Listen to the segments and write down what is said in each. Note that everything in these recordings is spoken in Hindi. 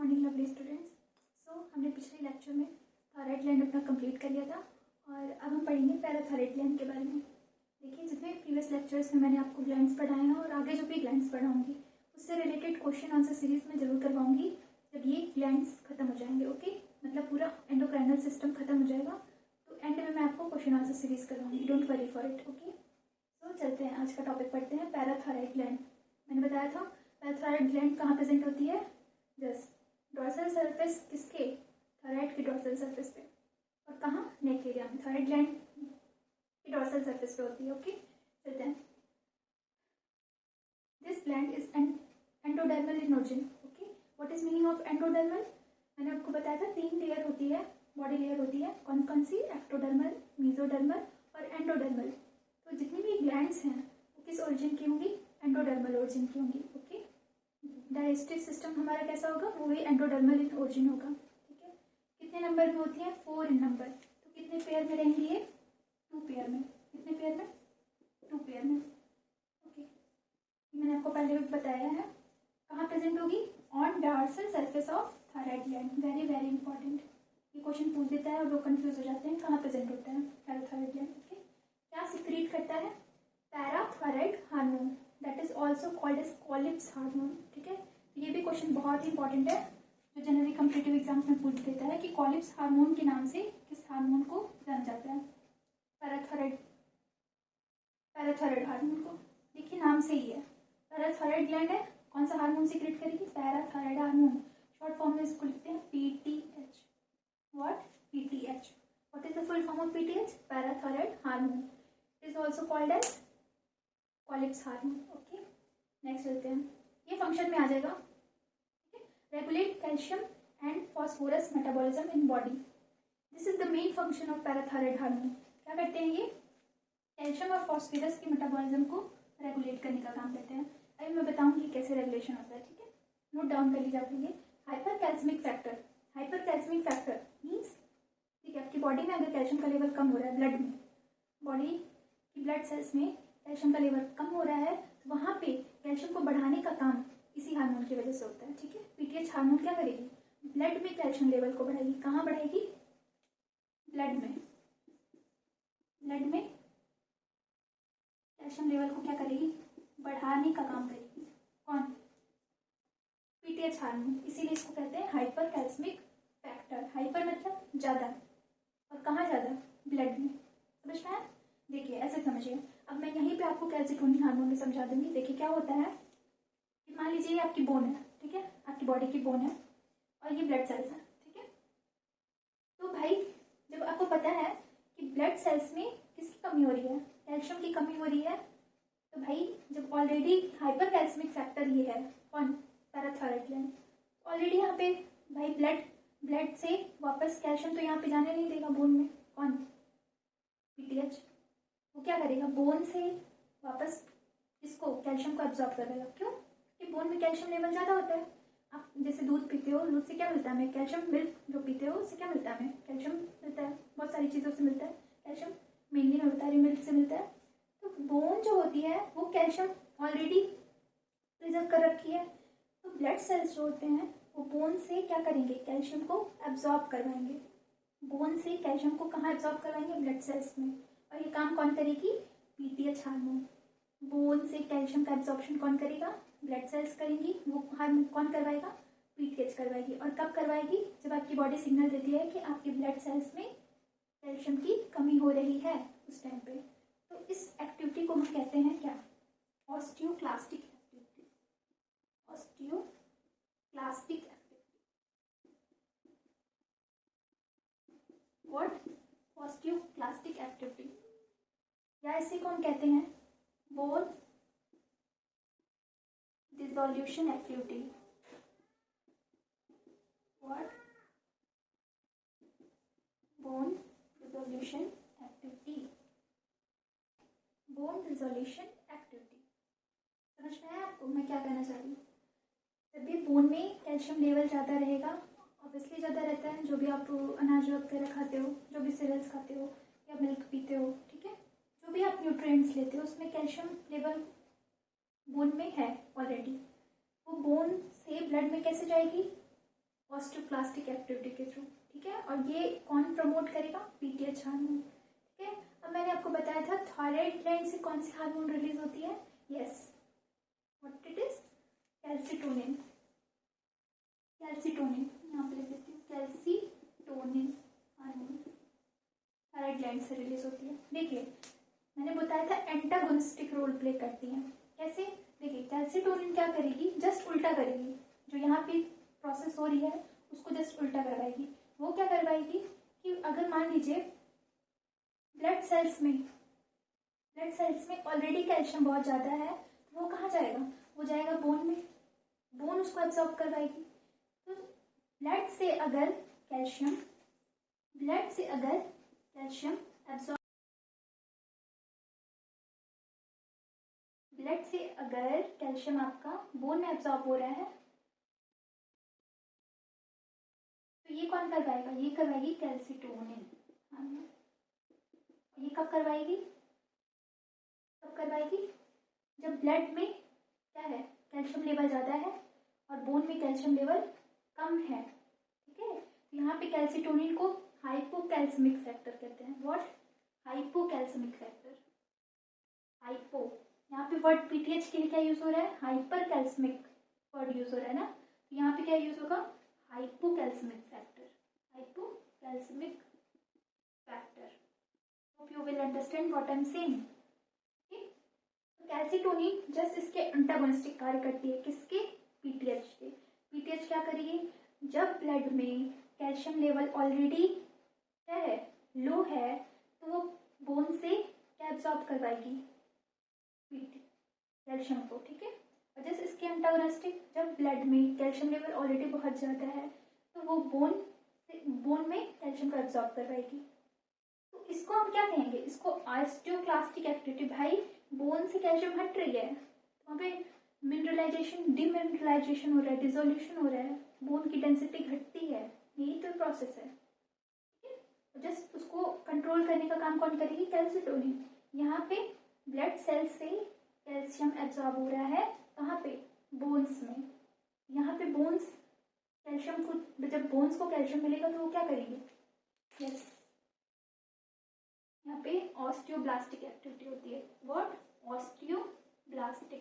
Morning lovely students. हमने पिछले लेक्चर में थायराइड ग्लैंड अपना कंप्लीट कर लिया था और अब हम पढ़ेंगे पैराथायराइड ग्लैंड के बारे में। देखिए, जितने प्रीवियस लेक्चर्स में मैंने आपको ग्लैंड्स पढ़ाए हैं और आगे जो भी ग्लैंड्स पढ़ाऊंगी उससे रिलेटेड क्वेश्चन आंसर सीरीज में जरूर करवाऊंगी जब ये ग्लैंड्स खत्म हो जाएंगे। ओके, मतलब पूरा एंडोक्राइनल सिस्टम खत्म हो जाएगा तो एंड में मैं आपको क्वेश्चन आंसर सीरीज करवाऊंगी। Don't worry for it. Okay, तो चलते हैं, आज का टॉपिक पढ़ते हैं पैराथायराइड ग्लैंड। मैंने बताया था पैराथायराइड ग्लैंड कहाँ प्रेजेंट होती है, जस्ट डॉर्सल सरफेस किसके, थायराइड के डॉर्सल सरफेस पे, और कहाँ, नेक एरिया में थायराइड ग्लैंड की डॉर्सल सरफेस पे होती है। ओके, चलते हैं। This gland is endodermal in origin. Okay, what is meaning of endodermal? मैंने आपको बताया था 3 लेयर होती है, बॉडी लेयर होती है। कौन कौन सी? एक्टोडर्मल, मेसोडर्मल और एंडोडर्मल। तो जितनी भी ग्लैंड्स हैं वो किस ओरिजिन की होंगी? एंडोडर्मल ओरिजिन की होंगी। ओके, डाइजेस्टिव सिस्टम हमारा कैसा होगा? वो भी एंडोडर्मल इन ओरिजिन होगा। ठीक है, कितने नंबर में होती है? 4 इन नंबर। तो कितने पेयर में रहेंगी ये? 2 पेयर में। कितने पेयर में? 2 पेयर में। ओके, मैंने आपको पहले भी बताया है कहाँ प्रेजेंट होगी? On dorsal surface of thyroid gland. Very very important, ये क्वेश्चन पूछ देता है और लोग कंफ्यूज हो जाते हैं कहाँ प्रेजेंट होता है पैराथायराइड ग्लैंड। ओके, क्या सिक्रीट करता है? Parathyroid hormone, that is also called as Collip's hormone. ठीक है, ये भी क्वेश्चन बहुत ही इंपॉर्टेंट है जो जनरली कम्पिटिटिव एग्जाम्स में पूछ देता है कि कॉलिप्स हार्मोन के नाम से किस हार्मोन को जाना जाता है? पैराथायराइड हार्मोन को। देखिए, नाम से ही है, पैराथायराइड ग्लैंड है, कौन सा हार्मोन सीक्रेट करेगी? Parathyroid hormone. शॉर्ट फॉर्म में इसको लिखते हैं PTH. What? PTH. What is the full form of PTH? Parathyroid hormone. It is also called as Collip's hormone. Okay, next चलते हैं, ये फंक्शन में आ जाएगा। Regulate calcium and phosphorus metabolism in body. This is the main function of parathyroid hormone. क्या करते हैं ये? कैल्शियम और फॉस्फोरस की मेटाबॉलिज्म को रेगुलेट करने का काम करते हैं। अभी मैं बताऊंगी कैसे रेगुलेशन होता है। ठीक है, नोट डाउन कर लीजिए आप लोग। Hyper calcaemic factor, hyper calcaemic factor means, ठीक है, आपकी बॉडी में अगर कैल्शियम का लेवल कम हो रहा है, ब्लड में, बॉडी की ब्लड सेल्स में कैल्शियम का लेवल कम हो रहा है, तो वहाँ पे कैल्शियम को बढ़ाने का काम इसी हार्मोन की वजह से होता है। ठीक है, पीटीएच हार्मोन क्या करेगी? ब्लड में कैल्शियम लेवल को बढ़ाएगी। कहाँ बढ़ाएगी? ब्लड में। ब्लड में कैल्शियम लेवल को क्या करेगी? बढ़ाने का काम करेगी। कौन? PTH hormone. इसीलिए इसको कहते हैं हाइपर कैल्सिमिक फैक्टर। हाइपर मतलब ज्यादा, और कहाँ ज्यादा? ब्लड में। समझ में आया? देखिए, ऐसे समझिए। अब मैं यहीं पे आपको कैल्सिटोनिन हार्मोन में समझा दूंगी। देखिए क्या होता है कि मान लीजिए ये आपकी बोन है, ठीक है, आपकी बॉडी की बोन है और ये ब्लड सेल्स है। ठीक है, तो भाई जब आपको पता है कि ब्लड सेल्स में किसकी कमी हो रही है? कैल्शियम की कमी हो रही है, तो भाई जब ऑलरेडी हाइपर कैल्सिमिक फैक्टर ये है, कौन? पैराथायराइड ग्लैंड, ऑलरेडी यहाँ पे भाई ब्लड से वापस कैल्शियम तो यहाँ पे जाने नहीं देगा बोन में। कौन? पीटीएच। वो क्या करेगा? बोन से वापस इसको कैल्शियम को एब्जॉर्ब करेगा। क्यों? कि बोन में कैल्शियम लेवल ज़्यादा होता है। आप जैसे दूध पीते हो, दूध से क्या मिलता है हमें? कैल्शियम। मिल्क जो पीते हो उससे क्या मिलता है हमें? कैल्शियम मिलता है। बहुत सारी चीज़ों से मिलता है कैल्शियम, मेनली मैं बता रही हूँ मिल्क से मिलता है। तो बोन जो होती है वो कैल्शियम ऑलरेडी प्रिजर्व कर रखी है, तो ब्लड सेल्स जो होते हैं वो बोन से क्या करेंगे? कैल्शियम को एब्जॉर्ब करवाएंगे। बोन से कैल्शियम को कहाँ एब्जॉर्ब करवाएंगे? ब्लड सेल्स में। और ये काम कौन करेगी? PTH hormone. बोन से कैल्शियम का एब्जॉर्प्शन कौन करेगा? ब्लड सेल्स करेंगी। वो हार्मोन कौन करवाएगा? पीटीएच करवाएगी। और कब करवाएगी? जब आपकी बॉडी सिग्नल देती है कि आपकी ब्लड सेल्स में कैल्शियम की कमी हो रही है, उस टाइम पे। तो इस एक्टिविटी को हम कहते हैं क्या? Osteoclastic activity. Osteoclastic activity. What? Osteoclastic activity, या इसे कौन कहते हैं? Bone dissolution activity. What? Bone dissolution activity. Bone dissolution activity. समझ में आया आपको मैं क्या कहना चाह रही हूँ? जब भी बोन में कैल्शियम लेवल ज़्यादा रहेगा, ऑब्वियसली ज़्यादा रहता है, जो भी आप अनाज वगैरह खाते हो, जो भी सीरियल्स खाते हो या मिल्क पीते हो, ठीक है, जो भी आप न्यूट्रिएंट्स लेते हो उसमें कैल्शियम लेवल बोन में है ऑलरेडी। वो बोन से ब्लड में कैसे जाएगी? ऑस्टियोक्लास्टिक एक्टिविटी के थ्रू, ठीक है। और ये कौन प्रमोट करेगा? पीटीएच हार्मोन, ठीक है। अब मैंने आपको बताया था थायराइड ग्लैंड से कौन सी हार्मोन रिलीज होती है? Yes, what it is? Calcitonin. Calcitonin यहाँ पे लिख देती हूँ, कैल्सिटोनिन हार्मोन थायराइड ग्लैंड से रिलीज होती है। देखिए मैंने बताया था एंटागोनिस्टिक रोल प्ले करती है। कैसे? देखिए कैल्सिटोनिन क्या करेगी? जस्ट उल्टा करेगी, जो यहाँ पे प्रोसेस हो रही है उसको जस्ट उल्टा करवाएगी। वो क्या करवाएगी कि अगर मान लीजिए ब्लड सेल्स में ऑलरेडी कैल्शियम बहुत ज़्यादा है, तो वो कहाँ जाएगा? वो जाएगा बोन में, बोन उसको एब्जॉर्ब करवाएगी। तो ब्लड से अगर कैल्शियम एब्जॉर्ब ब्लड से अगर कैल्शियम आपका बोन में एब्जॉर्ब हो रहा है, तो ये कौन करवाएगा? ये करवाएगी कैल्सिटोनिन। ये कब करवाएगी? जब ब्लड में क्या है? कैल्शियम लेवल ज़्यादा है और बोन में कैल्शियम लेवल कम है, ठीक है। तो यहाँ पे कैल्सिटोनिन को हाइपोकैल्सेमिक फैक्टर कहते हैं। व्हाट? हाइपोकैल्सेमिक फैक्टर। हाइपो, यहाँ पे वर्ड पीटीएच के लिए क्या यूज हो रहा है? हाइपर कैल्समिक वर्ड यूज हो रहा है ना, तो यहाँ पे क्या यूज होगा? Hypocalcemic factor. Hypocalcemic factor. Hope you will understand what I am saying. तो कैल्सिटोनिन जस्ट इसके एंटागोनिस्टिक कार्य करती है। किसके? पीटीएच के। पीटीएच क्या करेगी? जब ब्लड में कैल्शियम लेवल ऑलरेडी क्या है? लो है, तो वो बोन से क्या एब्जॉर्ब करवाएगी? कैल्शियम को, ठीक है। और जैसे इसके एंटागोनिस्टिक, जब ब्लड में कैल्शियम लेवल ऑलरेडी बहुत ज़्यादा है, तो वो बोन में कैल्शियम को एब्जॉर्ब करवाएगी। तो इसको हम क्या कहेंगे? इसको ऑस्टियोक्लास्टिक एक्टिविटी। भाई बोन से कैल्शियम हट रही है, वहाँ पे मिनरलाइजेशन, डिमिनरलाइजेशन हो रहा है, डिसोल्यूशन हो रहा है, बोन की डेंसिटी घटती है, यही तो प्रोसेस है, ठीक है। जस्ट उसको कंट्रोल करने का काम कौन करेगी? कैल्सिटोनिन। यहाँ पे ब्लड सेल से कैल्शियम एब्जॉर्ब हो रहा है, कहाँ पे? बोन्स में। यहाँ पे बोन्स कैल्शियम को, जब बोन्स को कैल्शियम मिलेगा तो वो क्या करेंगे? यस, यहाँ पे ऑस्टियोब्लास्टिक एक्टिविटी होती है। व्हाट? Osteoblastic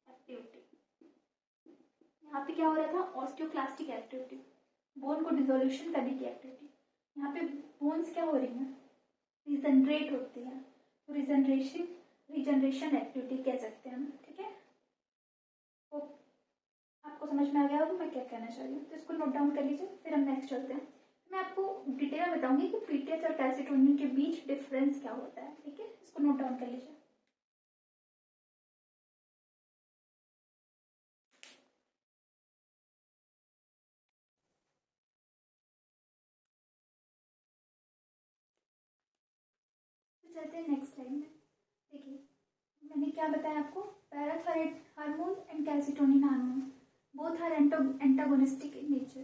activity. यहाँ पे क्या हो रहा था? ऑस्टियोक्लास्टिक एक्टिविटी, बोन को डिसोल्यूशन करने की एक्टिविटी। यहाँ पे बोन्स क्या हो रही हैं? रिजनरेट होती हैं, तो रिजनरेशन एक्टिविटी कह सकते हैं हम, ठीक है। तो आपको समझ में आ गया होगा मैं क्या कहना चाह रही हूँ, तो इसको नोट डाउन कर लीजिए, फिर हम नेक्स्ट चलते हैं। मैं आपको डिटेल में बताऊंगी कि पीटीएच और कैल्सिटोनिन के बीच डिफरेंस क्या होता है, ठीक है। इसको नोट डाउन कर लीजिए। तो चलते हैं नेक्स्ट स्लाइड में। देखिए मैंने क्या बताया आपको? Parathyroid hormone and calcitonin hormone both are antagonistic in nature.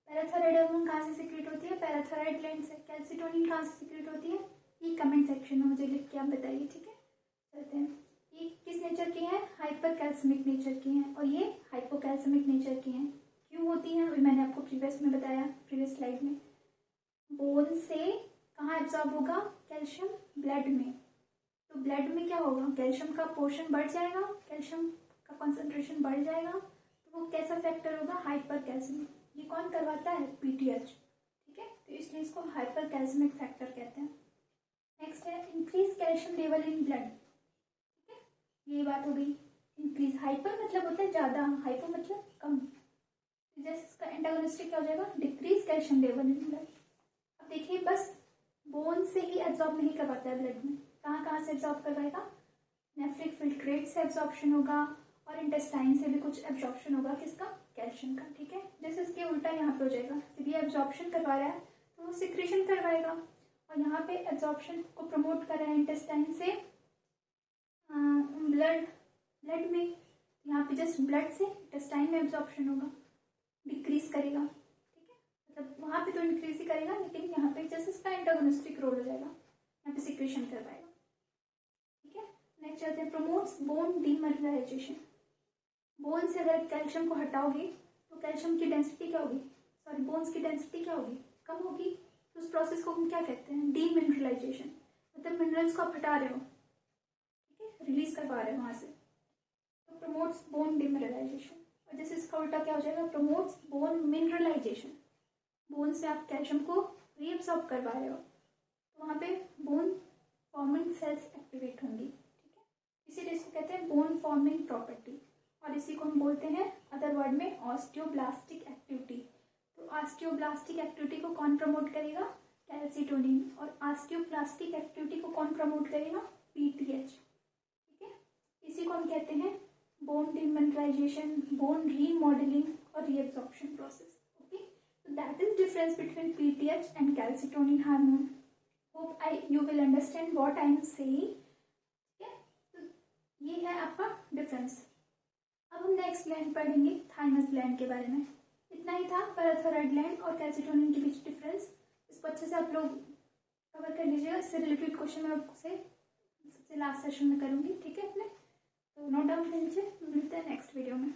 Parathyroid hormone कहाँ से सीक्रेट होती है? पैराथायराइड ग्लैंड से। कैल्सिटोनिन कहाँ से सीक्रेट होती है? ये कमेंट सेक्शन में मुझे लिख के आप बताइए, ठीक है। चलते हैं, ये किस नेचर की है? हाइपर कैल्सिमिक नेचर की हैं, और ये हाइपोकैल्सिमिक नेचर की हैं। क्यों होती हैं? अभी मैंने आपको प्रीवियस में बताया, प्रीवियस स्लाइड में। बोन से कहाँ एब्जॉर्ब होगा कैल्शियम? ब्लड में। तो ब्लड में क्या होगा? कैल्शियम का पोर्शन बढ़ जाएगा, कैल्शियम का कॉन्सेंट्रेशन बढ़ जाएगा, तो वो कैसा फैक्टर होगा? Hyper calcaemic. ये कौन करवाता है? पीटीएच, ठीक है। तो इसलिए इसको हाइपर कैल्सिमिक फैक्टर कहते हैं। नेक्स्ट है increase calcium level in blood, ठीक है। ये बात हो गई। इंक्रीज, हाइपर मतलब होता है ज़्यादा, हाइपर मतलब कम। जैसे इसका एंटागोनिस्टिक क्या हो जाएगा? Decrease calcium level in blood. अब देखिए बस बोन से ही एब्जॉर्ब नहीं करवाता है ब्लड में, कहाँ कहाँ से एब्जॉर्ब करवाएगा? नेफ्रिक फिल्ट्रेट से एब्जॉर्प्शन होगा, और इंटेस्टाइन से भी कुछ एब्जॉर्प्शन होगा, किसका? कैल्शियम का, ठीक है। जैसे इसके उल्टा यहाँ पे हो जाएगा, जब ये एब्जॉर्प्शन करवा रहा है तो वो सिक्रेशन करवाएगा, और यहाँ पे एब्जॉर्प्शन को प्रमोट कर रहा है इंटेस्टाइन से ब्लड में। यहाँ पे जस्ट ब्लड से इंटेस्टाइन में एब्जॉर्प्शन होगा, डिक्रीज करेगा, ठीक है। मतलब वहाँ पे तो इंक्रीज ही करेगा, लेकिन यहाँ पे जस्ट इसका एंटागोनिस्टिक रोल हो जाएगा, यहाँ पे सिक्रेशन करवाएगा, ठीक है। नेक्स्ट चलते हैं, प्रमोट्स बोन डीमिनरलाइजेशन। बोन से अगर कैल्शियम को हटाओगे तो कैल्शियम की डेंसिटी क्या होगी, सॉरी बोन्स की डेंसिटी क्या होगी, कम होगी। तो उस प्रोसेस को हम क्या कहते हैं, डीमिनरलाइजेशन। मतलब मिनरल्स को आप हटा रहे हो, ठीक है, रिलीज करवा रहे हो वहाँ से, तो प्रमोट्स बोन डिमिनरलाइजेशन। और जैसे इसका उल्टा क्या हो जाएगा, प्रमोट्स बोन मिनरलाइजेशन। बोन से आप कैल्शियम को रीअब्सॉर्ब करवा रहे हो, तो वहाँ पे बोन फॉर्मिंग सेल्स एक्टिवेट होंगी, ठीक है। इसीलिए इसको कहते हैं बोन फॉर्मिंग प्रॉपर्टी, और इसी को हम बोलते हैं अदर वर्ड में ऑस्टियोब्लास्टिक एक्टिविटी। तो ऑस्टियोब्लास्टिक एक्टिविटी को कौन प्रमोट करेगा, कैल्सिटोनिन, और ऑस्टियोप्लास्टिक एक्टिविटी को कौन प्रमोट करेगा, पीटीएच, ठीक है। इसी को हम कहते हैं बोन डिमिनरलाइजेशन, बोन रीमॉडलिंग और reabsorption process. Okay, so that is difference between PTH and calcitonin hormone. Hope you will understand what I am saying. ठीक है, तो ये है आपका डिफरेंस। अब हम नेक्स्ट ग्लैंड पढ़ेंगे, थाइमस ग्लैंड के बारे में। इतना ही था पैराथायरॉइड ग्लैंड और कैल्सिटोनिन के बीच डिफरेंस। इसको अच्छे से आप लोग कवर कर लीजिएगा। इससे रिलेटेड क्वेश्चन मैं आपसे सबसे लास्ट सेशन में करूँगी, ठीक है अपने, तो नोट डाउन कर लीजिए। मिलते हैं नेक्स्ट वीडियो में।